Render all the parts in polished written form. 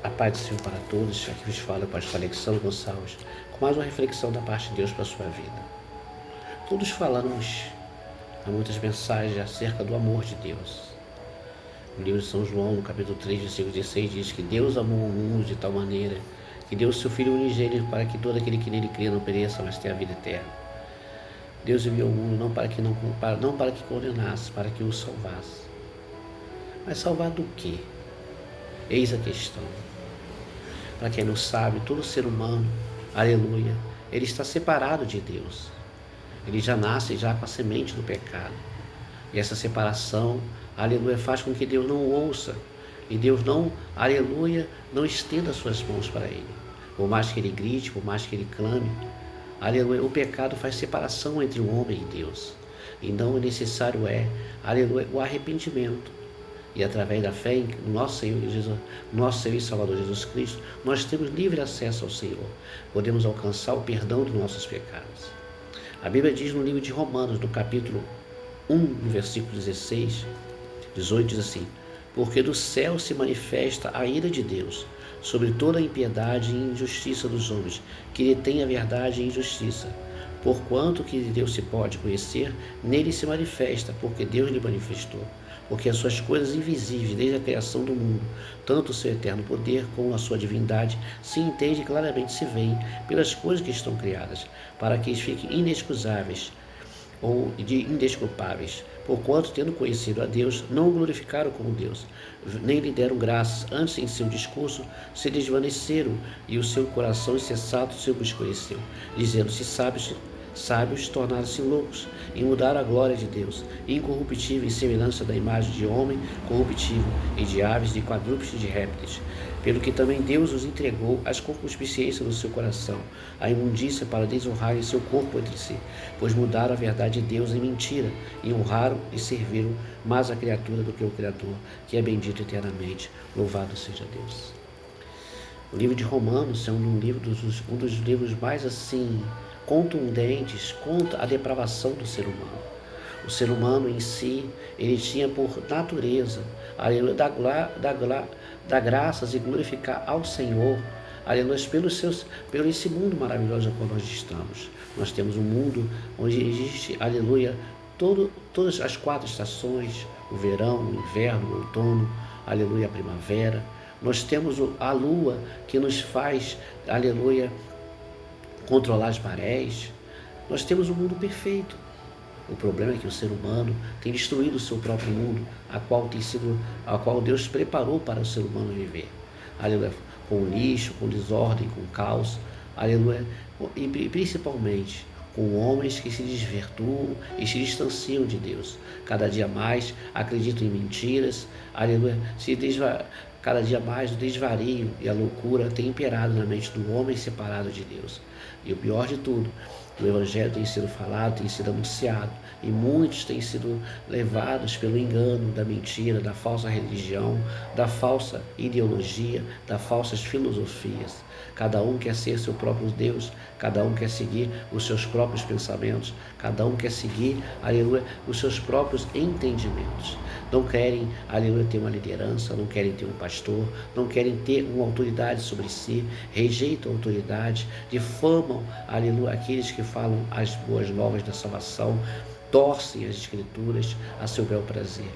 A paz do Senhor para todos. Aqui vos fala o pastor Alexandre Gonçalves com mais uma reflexão da parte de Deus para a sua vida. Todos falamos há muitas mensagens acerca do amor de Deus. No livro de São João, no capítulo 3, versículo 16, diz que Deus amou o mundo de tal maneira que deu o seu Filho unigênito para que todo aquele que nele crê não pereça, mas tenha a vida eterna. Deus enviou o mundo não para que condenasse, para que o salvasse. Mas salvar do quê? Eis a questão. Para quem não sabe, todo ser humano, aleluia, ele está separado de Deus. Ele já nasce já com a semente do pecado. E essa separação, aleluia, faz com que Deus não o ouça. E Deus não, aleluia, não estenda suas mãos para ele. Por mais que ele grite, por mais que ele clame, aleluia, o pecado faz separação entre o homem e Deus. Então o necessário é, aleluia, o arrependimento. E através da fé no nosso Senhor e Salvador Jesus Cristo, nós temos livre acesso ao Senhor. Podemos alcançar o perdão dos nossos pecados. A Bíblia diz no livro de Romanos, no capítulo 1, no versículo 18, diz assim: porque do céu se manifesta a ira de Deus sobre toda a impiedade e injustiça dos homens, que detêm a verdade e injustiça. Porquanto que de Deus se pode conhecer, nele se manifesta, porque Deus lhe manifestou. Porque as suas coisas invisíveis, desde a criação do mundo, tanto o seu eterno poder como a sua divindade, se entende claramente, se veem pelas coisas que estão criadas, para que eles fiquem inexcusáveis ou indesculpáveis, porquanto, tendo conhecido a Deus, não o glorificaram como Deus, nem lhe deram graças, antes em seu discurso se desvaneceram, e o seu coração insensato se obscureceu, dizendo-se sábios tornaram-se loucos, e mudaram a glória de Deus, incorruptível em semelhança da imagem de homem corruptível, e de aves, de quadrúpedes e de répteis. Pelo que também Deus os entregou às concupiscências do seu coração, à imundícia para desonrarem seu corpo entre si, pois mudaram a verdade de Deus em mentira, e honraram e serviram mais a criatura do que o Criador, que é bendito eternamente. Louvado seja Deus. O livro de Romanos é um dos livros mais assim contundentes contra a depravação do ser humano. O ser humano em si, ele tinha por natureza, aleluia, dar graças e glorificar ao Senhor, aleluia, pelo esse mundo maravilhoso no qual nós estamos. Nós temos um mundo onde existe, aleluia, todas as 4 estações, o verão, o inverno, o outono, aleluia, a primavera. Nós temos a lua que nos faz, aleluia, controlar as marés. Nós temos um mundo perfeito. O problema é que o ser humano tem destruído o seu próprio mundo, a qual Deus preparou para o ser humano viver. Aleluia, com lixo, com desordem, com caos, aleluia, e principalmente com homens que se desvirtuam e se distanciam de Deus. Cada dia mais acreditam em mentiras, aleluia, cada dia mais o desvario e a loucura tem imperado na mente do homem separado de Deus. E o pior de tudo, o Evangelho tem sido falado, tem sido anunciado, e muitos têm sido levados pelo engano da mentira, da falsa religião, da falsa ideologia, das falsas filosofias. Cada um quer ser seu próprio Deus, cada um quer seguir os seus próprios pensamentos, cada um quer seguir, aleluia, os seus próprios entendimentos. Não querem, aleluia, ter uma liderança, não querem ter um pastor, não querem ter uma autoridade sobre si, rejeitam a autoridade, difamam, aleluia, aqueles que falam as boas novas da salvação, torcem as escrituras a seu bel prazer.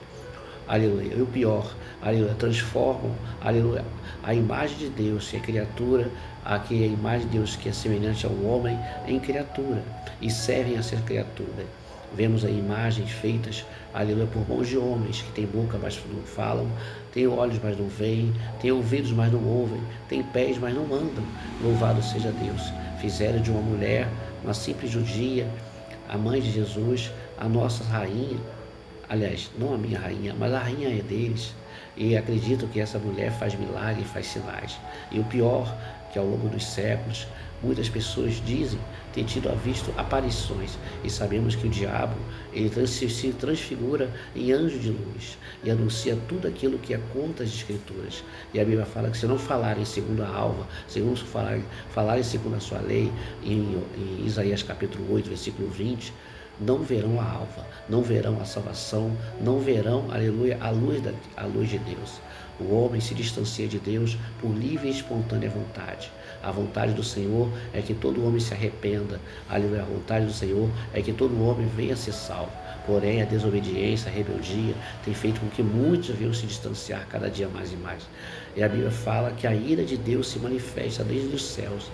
Aleluia. E o pior, aleluia, transformam, aleluia, a imagem de Deus, que é criatura, aqui a imagem de Deus que é semelhante ao homem, em criatura, e servem a ser criatura. Vemos aí imagens feitas, aleluia, por mãos de homens que têm boca, mas não falam, têm olhos, mas não veem, têm ouvidos, mas não ouvem, têm pés, mas não andam. Louvado seja Deus. Fizeram de uma mulher, uma simples judia, a mãe de Jesus, a nossa rainha. Aliás, não a minha rainha, mas a rainha é deles. E acredito que essa mulher faz milagres, faz sinais. E o pior, que ao longo dos séculos, muitas pessoas dizem ter tido visto aparições. E sabemos que o diabo, ele se transfigura em anjo de luz e anuncia tudo aquilo que é contra as escrituras. E a Bíblia fala que se não falarem segundo a alva, se não falarem segundo a sua lei, em Isaías capítulo 8, versículo 20, não verão a alva, não verão a salvação, não verão, aleluia, a luz de Deus. O homem se distancia de Deus por livre e espontânea vontade. A vontade do Senhor é que todo homem se arrependa. Aleluia. A vontade do Senhor é que todo homem venha ser salvo. Porém, a desobediência, a rebeldia tem feito com que muitos venham se distanciar cada dia mais e mais. E a Bíblia fala que a ira de Deus se manifesta desde os céus.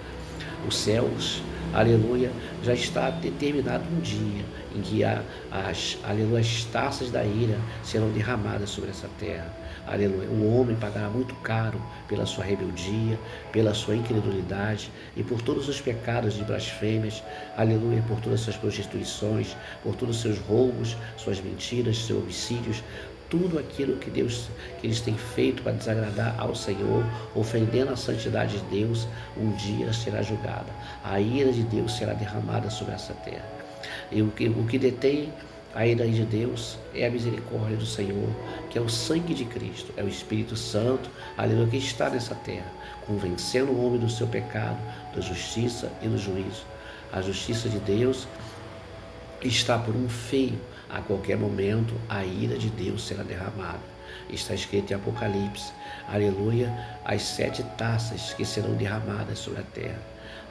Os céus, aleluia, já está determinado um dia em que as taças da ira serão derramadas sobre essa terra. Aleluia. O homem pagará muito caro pela sua rebeldia, pela sua incredulidade e por todos os pecados de blasfêmias, aleluia, por todas as suas prostituições, por todos os seus roubos, suas mentiras, seus homicídios, tudo aquilo que eles têm feito para desagradar ao Senhor, ofendendo a santidade de Deus, um dia será julgada. A ira de Deus será derramada sobre essa terra. E o que detém a ira de Deus é a misericórdia do Senhor, que é o sangue de Cristo, é o Espírito Santo, aleluia, que está nessa terra, convencendo o homem do seu pecado, da justiça e do juízo. A justiça de Deus está por um fio. A qualquer momento a ira de Deus será derramada. Está escrito em Apocalipse, aleluia, as 7 taças que serão derramadas sobre a terra.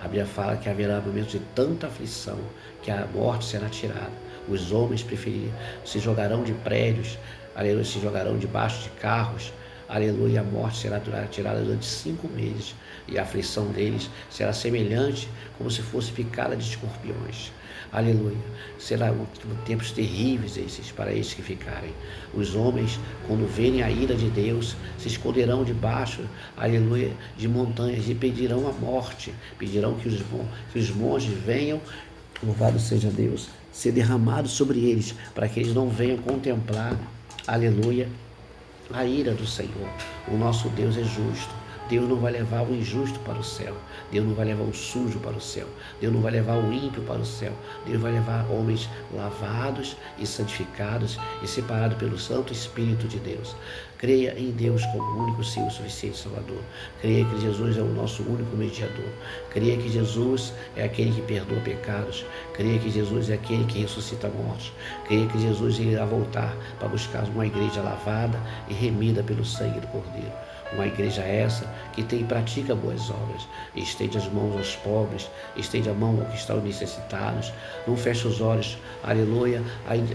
A Bíblia fala que haverá momentos de tanta aflição que a morte será tirada. Os homens se jogarão de prédios, aleluia, se jogarão debaixo de carros, aleluia, a morte será tirada durante 5 meses e a aflição deles será semelhante como se fosse picada de escorpiões. Aleluia. Serão tempos terríveis esses para esses que ficarem. Os homens, quando verem a ira de Deus, se esconderão debaixo, aleluia, de montanhas e pedirão a morte. Pedirão que os monges venham, louvado seja Deus, ser derramado sobre eles, para que eles não venham contemplar, aleluia, a ira do Senhor. O nosso Deus é justo. Deus não vai levar o injusto para o céu. Deus não vai levar o sujo para o céu. Deus não vai levar o ímpio para o céu. Deus vai levar homens lavados e santificados e separados pelo Santo Espírito de Deus. Creia em Deus como o único Senhor suficiente Salvador. Creia que Jesus é o nosso único mediador. Creia que Jesus é aquele que perdoa pecados. Creia que Jesus é aquele que ressuscita mortos. Creia que Jesus irá voltar para buscar uma igreja lavada e remida pelo sangue do Cordeiro. Uma igreja essa que pratica boas obras, estende as mãos aos pobres, estende a mão aos que estão necessitados, não fecha os olhos, aleluia,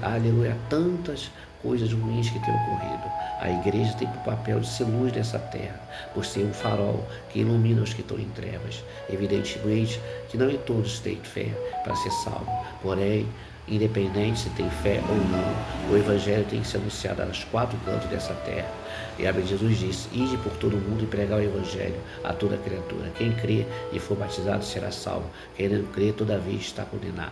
aleluia, tantas coisas ruins que têm ocorrido. A igreja tem o papel de ser luz nessa terra, por ser um farol que ilumina os que estão em trevas. Evidentemente que não em todos têm fé para ser salvo, porém, independente se tem fé ou não, o Evangelho tem que ser anunciado nos 4 cantos dessa terra. E Jesus disse: ide por todo o mundo e pregar o Evangelho a toda criatura. Quem crê e for batizado será salvo. Quem não crê, todavia, está condenado.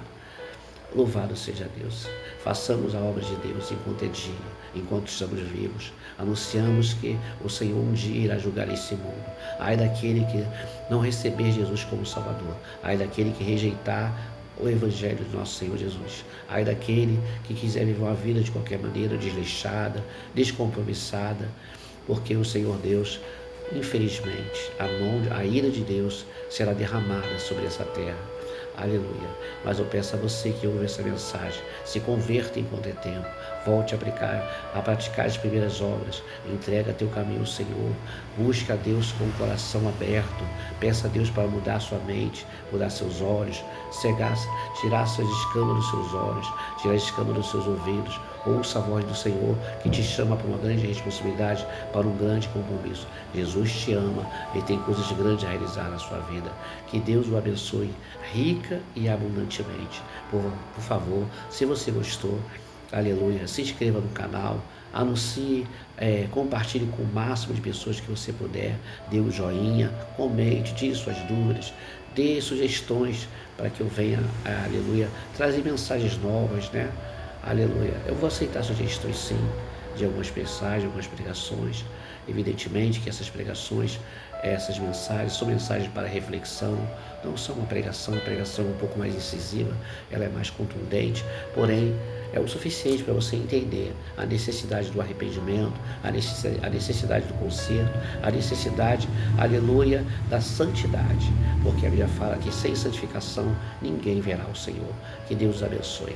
Louvado seja Deus. Façamos a obra de Deus enquanto é dia, enquanto estamos vivos. Anunciamos que o Senhor um dia irá julgar esse mundo. Ai daquele que não receber Jesus como Salvador. Ai daquele que rejeitar o Evangelho do nosso Senhor Jesus. Ai daquele que quiser viver uma vida de qualquer maneira, desleixada, descompromissada, porque o Senhor Deus, infelizmente, a ira de Deus será derramada sobre essa terra. Aleluia. Mas eu peço a você que ouve essa mensagem, se converta enquanto é tempo, volte a praticar as primeiras obras, entrega teu caminho ao Senhor, busca a Deus com o coração aberto, peça a Deus para mudar sua mente, mudar seus olhos, tirar suas escamas dos seus olhos, tirar as escamas dos seus ouvidos. Ouça a voz do Senhor que te chama para uma grande responsabilidade, para um grande compromisso. Jesus te ama e tem coisas grandes a realizar na sua vida. Que Deus o abençoe rica e abundantemente. Por favor, se você gostou, aleluia, se inscreva no canal, anuncie, compartilhe com o máximo de pessoas que você puder, dê um joinha, comente, tire suas dúvidas, dê sugestões para que eu venha, aleluia, trazer mensagens novas, né? Aleluia. Eu vou aceitar sugestões sim, de algumas mensagens, algumas pregações. Evidentemente que essas pregações, essas mensagens, são mensagens para reflexão, não são uma pregação um pouco mais incisiva, ela é mais contundente, porém é o suficiente para você entender a necessidade do arrependimento, a necessidade do conserto, a necessidade, aleluia, da santidade, porque a Bíblia fala que sem santificação ninguém verá o Senhor. Que Deus os abençoe.